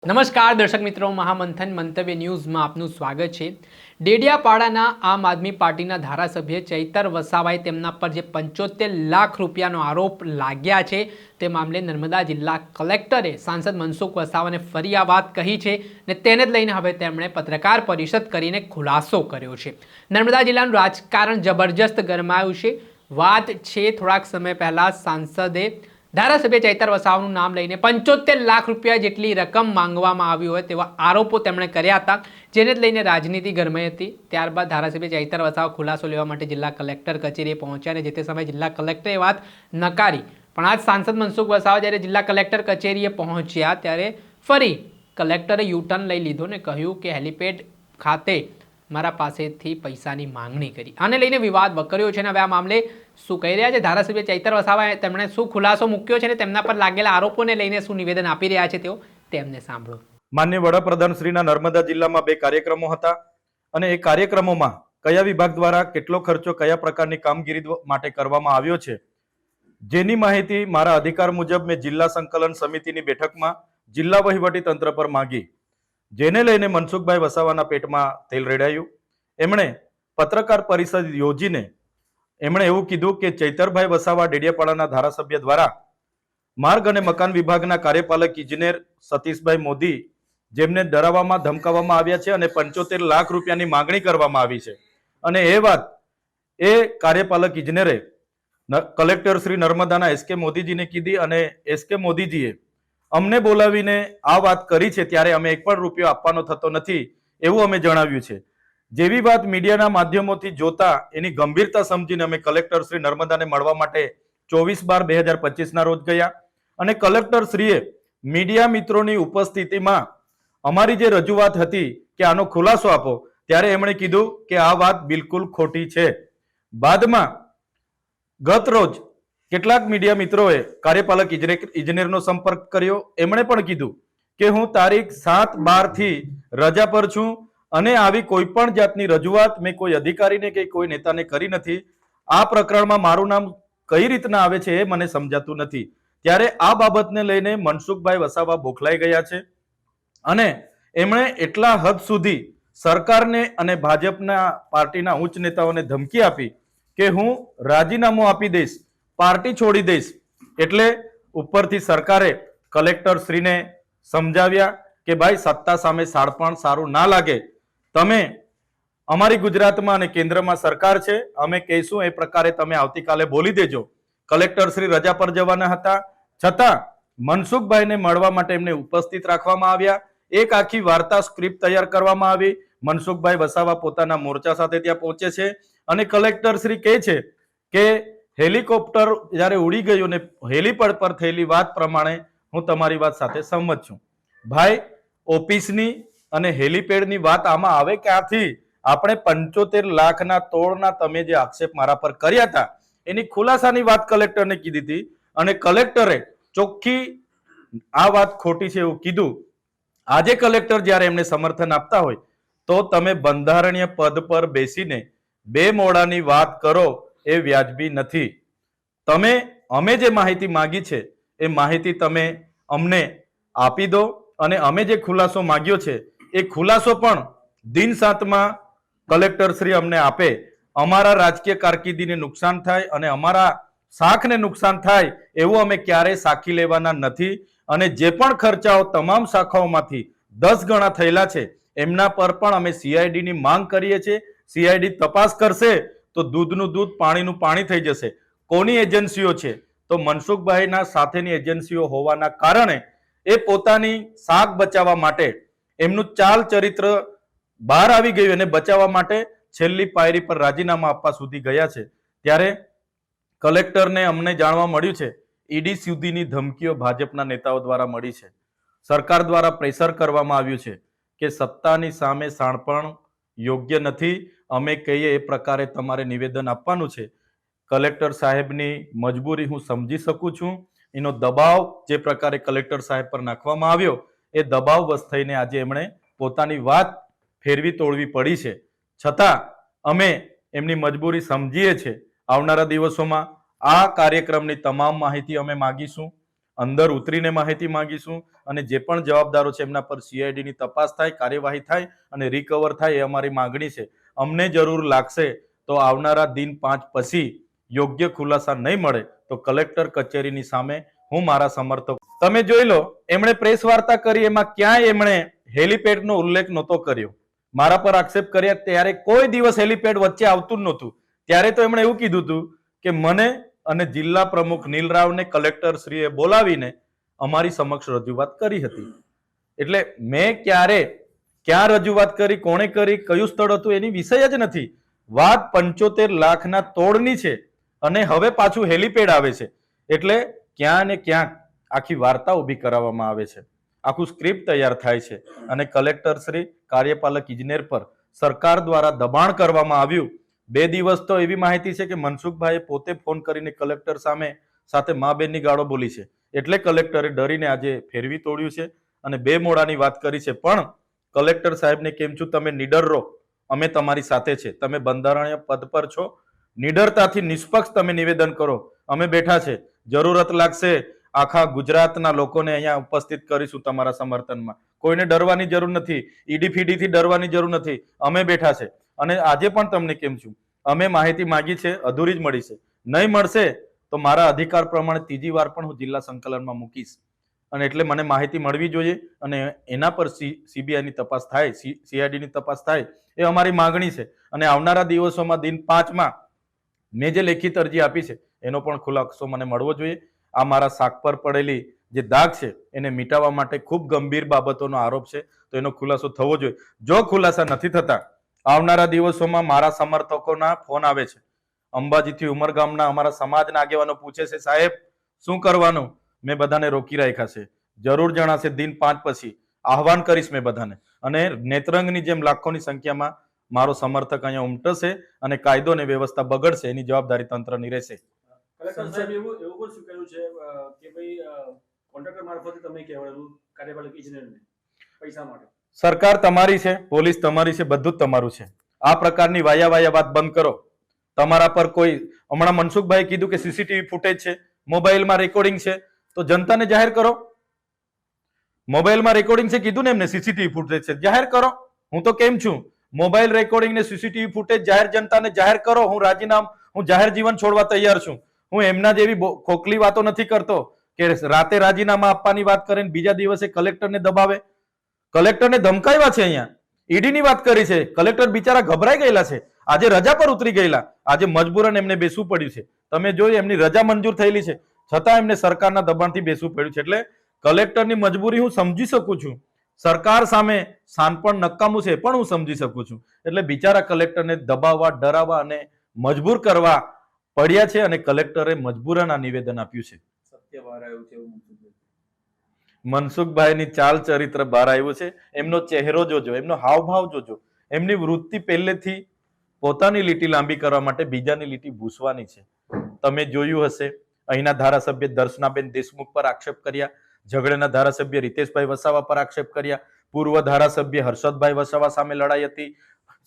નમસ્કાર દર્શક મિત્રો, મહામંથન મંતવ્ય ન્યૂઝમાં આપનું સ્વાગત છે। ડેડિયાપાડાના આમ આદમી પાર્ટીના ધારાસભ્ય ચૈતર વસાવાએ તેમના પર જે 75 લાખ રૂપિયાનો આરોપ લાગ્યા છે તે મામલે નર્મદા જિલ્લા કલેક્ટરે સાંસદ મનસુખ વસાવાને ફરી આ વાત કહી છે ને તેને જ લઈને હવે તેમણે પત્રકાર પરિષદ કરીને ખુલાસો કર્યો છે। નર્મદા જિલ્લાનું રાજકારણ જબરજસ્ત ગરમાયું છે। વાત છે થોડાક સમય પહેલા સાંસદે ધારાસભ્ય ચૈતર વસાવાનું નામ લઈને 75 લાખ રૂપિયા જેટલી રકમ માંગવામાં આવી હોય તેવા આરોપો તેમણે કર્યા હતા, જેને જ લઈને રાજનીતિ ગરમાઈ હતી। ત્યારબાદ ધારાસભ્ય ચૈતર વસાવા ખુલાસો લેવા માટે જિલ્લા કલેક્ટર કચેરીએ પહોંચ્યા અને જે તે સમયે જિલ્લા કલેક્ટરે વાત નકારી, પણ આજ સાંસદ મનસુખ વસાવા જ્યારે જિલ્લા કલેક્ટર કચેરીએ પહોંચ્યા ત્યારે ફરી કલેક્ટરે યુટર્ન લઈ લીધો ને કહ્યું કે હેલિપેડ ખાતે મારા પાસેથી પૈસાની માંગણી કરી। આને લઈને વિવાદ વકર્યો છે અને હવે આ મામલે શું કહી રહ્યા છે ધારાસભ્ય ચૈતર વસાવાએ તેમણે શું ખુલાસો મૂક્યો છે અને તેમના પર લાગેલા આરોપોને લઈને શું નિવેદન આપી રહ્યા છે તેઓ તેમને સાંભળો। માનનીય વડાપ્રધાન શ્રીના નર્મદા જિલ્લામાં 2 કાર્યક્રમો હતા અને એ કાર્યક્રમોમાં કયા વિભાગ દ્વારા કેટલો ખર્ચો કયા પ્રકારની કામગીરી માટે કરવામાં આવ્યો છે જેની માહિતી મારા અધિકાર મુજબ મેં જિલ્લા સંકલન સમિતિની બેઠકમાં જિલ્લા વહીવટી તંત્ર પર માંગી, જેને લઈને મનસુખભાઈ વસાવાના પેટમાં તેલ રેડાયું। એમણે પત્રકાર પરિષદ યોજીને એમણે એવું કીધું કે ચૈતરભાઈ વસાવા ડેડિયાપાડાના ધારાસભ્ય દ્વારા માર્ગ અને મકાન વિભાગના કાર્યપાલક ઇજનેર સતીશભાઈ મોદી જેમને ડરાવવામાં ધમકાવવામાં આવ્યા છે અને 75 લાખ રૂપિયાની માંગણી કરવામાં આવી છે અને એ વાત એ કાર્યપાલક ઇજનેરે કલેક્ટર શ્રી નર્મદાના એસકે મોદીજીને કીધી અને એસકે મોદીજીએ અમને બોલાવીને આ વાત કરી છે ત્યારે અમે 1 પણ રૂપિયો આપવાનો થતો નથી એવું અમે જણાવ્યું છે। જેવી વાત મીડિયાના માધ્યમોથી જોતા એની ગંભીરતા સમજીને અમે કલેક્ટર શ્રી નર્મદાને મળવા માટે 24/12/2025 ના રોજ ગયા અને કલેક્ટર શ્રીએ મીડિયા મિત્રોની ઉપસ્થિતિમાં અમારી જે રજૂઆત હતી કે આનો ખુલાસો આપો ત્યારે એમણે કીધું કે આ વાત બિલકુલ ખોટી છે। બાદમાં ગત રોજ કેટલાક મીડિયા મિત્રોએ કાર્યપાલક ઇજનેરનો સંપર્ક કર્યો। એમણે પણ કીધું કે હું તારીખ 7/12 થી રજા પર છું અને આવી કોઈ પણ જાતની રજૂઆત મેં કોઈ અધિકારીને કે કોઈ નેતાને કરી નથી। આ પ્રકરણમાં મારું નામ કઈ રીતના આવે છે એ મને સમજાતું નથી। ત્યારે આ બાબતને લઈને મનસુખભાઈ વસાવા બોખલાઈ ગયા છે અને એમણે એટલા હદ સુધી સરકારને અને ભાજપના પાર્ટીના ઉચ્ચ નેતાઓને ધમકી આપી કે હું રાજીનામું આપી દઈશ, પાર્ટી છોડી દઈશ। એટલે ઉપરથી સરકારે કલેક્ટર શ્રીને સમજાવ્યા કે ભાઈ સત્તા સામે શાણપણ સારું ના લાગે, તમે અમારી ગુજરાતમાં અને કેન્દ્રમાં સરકાર છે, અમે કહીશું એ પ્રકારે તમે આવતીકાલે બોલી દેજો। કલેક્ટર શ્રી રજા પર જવાના હતા છતાં મનસુખભાઈને મળવા માટે એમને ઉપસ્થિત રાખવામાં આવ્યા। એક આખી વાર્તા સ્ક્રિપ્ટ તૈયાર કરવામાં આવી। મનસુખભાઈ વસાવા પોતાના મોરચા સાથે ત્યાં પહોંચે છે અને કલેક્ટર શ્રી કહે છે કે હેલિકોપ્ટર જ્યારે ઉડી ગયું ને હેલીપેડ પર થયેલી વાત પ્રમાણે હું તમારી વાત સાથે સહમત છું। ભાઈ ઓફિસની અને હેલીપેડની વાત આમાં આવે ક્યાંથી? આપણે 75 લાખના તોડના તમે જે આક્ષેપ મારા પર કર્યા હતા એની ખુલાસાની વાત કલેક્ટરને કીધી હતી અને કલેક્ટરે ચોખ્ખી આ વાત ખોટી છે એવું કીધું। આજે કલેક્ટર જ્યારે એમને સમર્થન આપતા હોય તો તમે બંધારણીય પદ પર બેસીને 2 મોડાની વાત કરો એ વ્યાજબી નથી। તમે અમે જે માહિતી માંગી છે એ માહિતી તમે અમને આપી દો અને અમે જે ખુલાસો માંગ્યો છે એ ખુલાસો પણ દિન 7માં કલેક્ટર શ્રી અમને આપે। અમારા રાજકીય કારકિર્દીને નુકસાન થાય અને અમારા શાખને નુકસાન થાય એવું અમે ક્યારેય સાખી લેવાના નથી અને જે પણ ખર્ચાઓ તમામ શાખાઓમાંથી 10 ગણા થયેલા છે એમના પર પણ અમે સીઆઈડીની માંગ કરીએ છીએ। સીઆઈડી તપાસ કરશે તો દૂધનું દૂધ પાણીનું પાણી થઈ જશે। કોની એજન્સીઓ છે? તો મનસુખભાઈના સાથેની એજન્સીઓ હોવાના કારણે એ પોતાની શાખ બચાવવા માટે એમનું ચાલ ચરિત્ર બહાર આવી ગયું અને બચાવવા માટે છેલ્લી પાયરી પર રાજીનામા આપવા સુધી ગયા છે। ત્યારે કલેક્ટરને અમને જાણવા મળ્યું છે ઈડી સુધીની ધમકીઓ ભાજપના નેતાઓ દ્વારા મળી છે। સરકાર દ્વારા પ્રેશર કરવામાં આવ્યું છે કે સત્તાની સામે શાણપણ યોગ્ય નથી, અમે કહીએ એ પ્રકારે તમારે નિવેદન આપવાનું છે। કલેક્ટર સાહેબની મજબૂરી હું સમજી શકું છું। એનો દબાવ જે પ્રકારે કલેક્ટર સાહેબ પર નાખવામાં આવ્યો એ દબાવવશ થઈને આજે એમણે પોતાની વાત ફેરવી તોડવી પડી છે। છતાં અમે એમની મજબૂરી સમજીએ છીએ। આવનારા દિવસોમાં આ કાર્યક્રમની તમામ માહિતી અમે માંગીશું, અંદર ઉતરીને માહિતી માંગીશું અને જે પણ જવાબદારો છે એમના પર સીઆઈડીની તપાસ થાય, કાર્યવાહી થાય અને રિકવર થાય એ અમારી માંગણી છે. અમને જરૂર લાગશે તો આવનારા દિન 5 પછી યોગ્ય ખુલાસા નહીં મળે તો કલેક્ટર કચેરીની સામે હું મારા સમર્થકો, તમે જોઈ લો, એમણે પ્રેસ વાર્તા કરી, એમાં ક્યાંય એમણે હેલિપેડનો ઉલ્લેખ નહોતો કર્યો. મારા પર આક્ષેપ કર્યા ત્યારે કોઈ દિવસ હેલિપેડ વચ્ચે આવતું જ નહોતું. ત્યારે તો એમણે એવું કીધું હતું કે મને અને જિલ્લા પ્રમુખ નીલરાવને કલેક્ટર શ્રીએ બોલાવીને અમારી સમક્ષ રજૂઆત કરી હતી. એટલે મેં ક્યાં રજૂઆત કરી, કોણે કરી, કયું સ્થળ હતું એની વિષય જ નથી. વાત 75 લાખના તોડની છે અને હવે પાછું હેલિપેડ આવે છે. એટલે ક્યાં ને ક્યાંક આખી વાર્તા ઊભી કરાવવામાં આવે છે, આખું સ્ક્રિપ્ટ તૈયાર થાય છે અને કલેક્ટર શ્રી, કાર્યપાલક ઇજનેર પર સરકાર દ્વારા દબાણ કરવામાં આવ્યું. 2 દિવસ તો એવી માહિતી છે કે મનસુખભાઈએ પોતે ફોન કરીને કલેક્ટર સાથે મા બેનની ગાળો બોલી છે. એટલે કલેક્ટરે ડરીને આજે ફેરવી તોડ્યું છે અને 2 મોડાની વાત કરી છે. પણ કલેક્ટર સાહેબને કેમ છું, તમે નીડર રહો, અમે તમારી સાથે છે, તમે બંધારણીય પદ પર છો, નીડરતાથી નિષ્પક્ષ તમે નિવેદન કરો, અમે બેઠા છે. જરૂરત લાગશે આખા ગુજરાતના લોકોને અહીંયા ઉપસ્થિત કરીશું તમારા સમર્થનમાં. કોઈને ડરવાની જરૂર નથી, ઈડી ફીડીથી ડરવાની જરૂર નથી, અમે બેઠા છે. અને આજે પણ તમને કેમ છું, અમે માહિતી માંગી છે, અધૂરી જ મળી છે. નહીં મળશે તો મારા અધિકાર પ્રમાણે 3જી વાર પણ હું જિલ્લા સંકલનમાં મૂકીશ. અને એટલે મને માહિતી મળવી જોઈએ અને એના પર સીબીઆઈની તપાસ થાય, સીઆઈડીની તપાસ થાય, એ અમારી માંગણી છે. અને આવનારા દિવસોમાં દિન 5માં મેં જે લેખિત અરજી આપી છે એનો પણ ખુલાસો મને મળવો જોઈએ. આ મારા શાક પર પડેલી જે દાગ છે એને મિટાવવા માટે ખૂબ ગંભીર બાબતોનો આરોપ છે, તો એનો ખુલાસો થવો જોઈએ. જો ખુલાસા નથી થતા, આવનારા દિવસોમાં મારા સમર્થકોના ફોન આવે છે. અંબાજીથી ઉમરગામના અમારા સમાજના આગેવાનો પૂછે છે, સાહેબ શું કરવાનું? મેં બધાને રોકી રાખ્યા છે. જરૂર જણાશે દિન 5 પછી, આહવાન કરીશ મેં બધાને. અને નેત્રંગની જેમ લાખોની સંખ્યામાં મારો સમર્થક અહીંયા ઉમટશે અને કાયદો અને વ્યવસ્થા બગડશે એની જવાબદારી તંત્રની રહેશે. કલેક્ટર સાહેબ એવું પણ સ્વીકાર્યું છે કે ભાઈ કોન્ટ્રાક્ટર મારફતે તમે કહેવાયેલું કાર્યપાલક ઇજનેરને પૈસા માટે. સરકાર તમારી છે, પોલીસ તમારી છે, બધું જ તમારું છે. આ પ્રકારની વાયા વાત બંધ કરો. તમારા પર કોઈ, હમણાં મનસુખભાઈ કીધું કે સીસીટીવી ફૂટેજ છે, મોબાઈલમાં રેકોર્ડિંગ છે, તો જનતાને જાહેર કરો. મોબાઈલમાં રેકોર્ડિંગ છે કીધું ને એમને, સીસીટીવી ફૂટેજ છે, જાહેર કરો. હું તો કેમ છું, મોબાઈલ રેકોર્ડિંગ ને સીસીટીવી ફૂટેજ જાહેર જનતાને જાહેર કરો. હું જાહેર જીવન છોડવા તૈયાર છું. હું એમના જેવી ખોખલી વાતો નથી કરતો કે રાતે રાજીનામા આપવાની વાત કરે ને બીજા દિવસે કલેક્ટરને દબાવે. કલેક્ટરને ધમકાવ્યા છે, અહીંયા ઈડીની વાત કરી છે. કલેક્ટર બિચારા ગભરાઈ ગયેલા છે, આજે રજા પર ઉતરી ગયેલા, આજે મજબૂરન એમને બેસવું પડ્યું છે. તમે જોયું, એમની રજા મંજૂર થયેલી છે છતાં એમને સરકારના દબાણથી બેસવું પડ્યું છે. એટલે કલેક્ટરની મજબૂરી હું સમજી શકું છું. સરકાર સામે શાનપણ નકામું છે પણ હું સમજી શકું છું. એટલે બિચારા કલેક્ટરને દબાવવા, ડરાવવા અને મજબૂર કરવા પડ્યા છે અને કલેક્ટરે મજબૂરન આ નિવેદન આપ્યું છે. સત્ય બહાર આવ્યું છે એવું મનસુખભાઈની ચાલ ચરિત્ર બહાર આવ્યું છે. એમનો ચહેરો જોજો, એમનો હાવભાવ જોજો. એમની વૃત્તિ પહેલેથી પોતાની લીટી લાંબી કરવા માટે બીજાની લીટી ભૂસવાની છે. તમે જોયું હશે, અહીંના ધારાસભ્ય દર્શનાબેન દેશમુખ પર આક્ષેપ કર્યા, ઝઘડેના ધારાસભ્ય રીતેશભાઈ વસાવા પર આક્ષેપ કર્યા, પૂર્વ ધારાસભ્ય હર્ષદભાઈ વસાવા સામે લડાઈ હતી,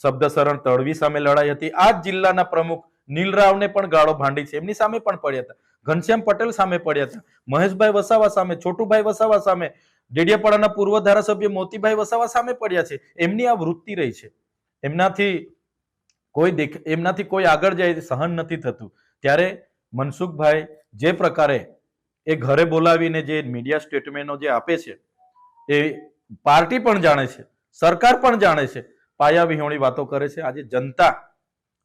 શબ્દશરણ તડવી સામે લડાઈ હતી. આ જ જિલ્લાના પ્રમુખ નીલરાવને પણ ગાળો ભાંડી છે, એમની સામે પણ પડ્યા હતા. ઘનશ્યામ પટેલ સામે પડ્યા હતા, મહેશભાઈ વસાવા સામે, છોટુભાઈ વસાવા સામે, ડેડિયાપાડાના પૂર્વ ધારાસભ્ય મોતીભાઈ વસાવા સામે પડ્યા છે. એમની આ વૃત્તિ રહી છે. એમનાથી કોઈ આગળ જાય સહન નથી થતું. ત્યારે મનસુખભાઈ જે પ્રકારે એ ઘરે બોલાવીને જે મીડિયા સ્ટેટમેન્ટો જે આપે છે એ પાર્ટી પણ જાણે છે, સરકાર પણ જાણે છે, પાયા વિહોણી વાતો કરે છે. આજે જનતા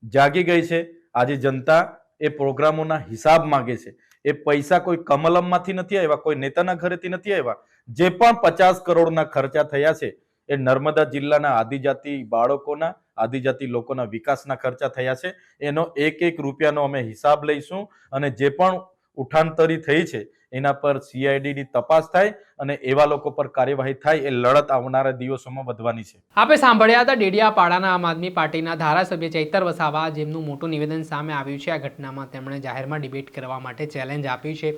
જાગી ગઈ છે. આજે જનતા એ પ્રોગ્રામોના હિસાબ માંગે છે. એ પૈસા કોઈ કમલમમાંથી નથી આવ્યા, કોઈ નેતાના ઘરેથી નથી આવ્યા. જે પણ 50 કરોડના ખર્ચા થયા છે એ નર્મદા જિલ્લાના આદિજાતિ બાળકોના, આદિજાતિ લોકોના વિકાસના ખર્ચા થયા છે. એનો એક રૂપિયાનો અમે હિસાબ લઈશું અને જે પણ ઉઠાંતરી થઈ છે એના પર સીઆઈડીની તપાસ થાય અને એવા લોકો પર કાર્યવાહી થાય. એ લડત આવનારા દિવસોમાં વધવાની છે. આપણે સાંભળ્યા હતા ડેડિયાપાડાના આમ આદમી પાર્ટીના ધારાસભ્ય ચૈતર વસાવા, જેમનું મોટું નિવેદન સામે આવ્યું છે. આ ઘટનામાં તેમણે જાહેરમાં ડિબેટ કરવા માટે ચેલેન્જ આપી છે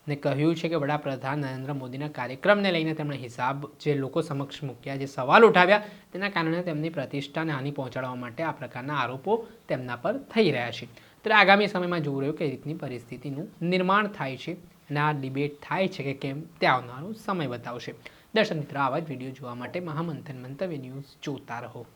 અને કહ્યું છે કે વડાપ્રધાન નરેન્દ્ર મોદીના કાર્યક્રમને લઈને તેમણે હિસાબ જે લોકો સમક્ષ મૂક્યા, જે સવાલ ઉઠાવ્યા, તેના કારણે તેમની પ્રતિષ્ઠાને હાનિ પહોંચાડવા માટે આ પ્રકારના આરોપો તેમના પર થઈ રહ્યા છે. ત્યારે આગામી સમયમાં જોવું રહ્યું કઈ રીતની પરિસ્થિતિનું નિર્માણ થાય છે અને આ ડિબેટ થાય છે કે કેમ તે આવનારો સમય બતાવશે. દર્શક મિત્રો, આવા જ વિડીયો જોવા માટે મહામંથન મંતવ્ય ન્યૂઝ જોતા રહો.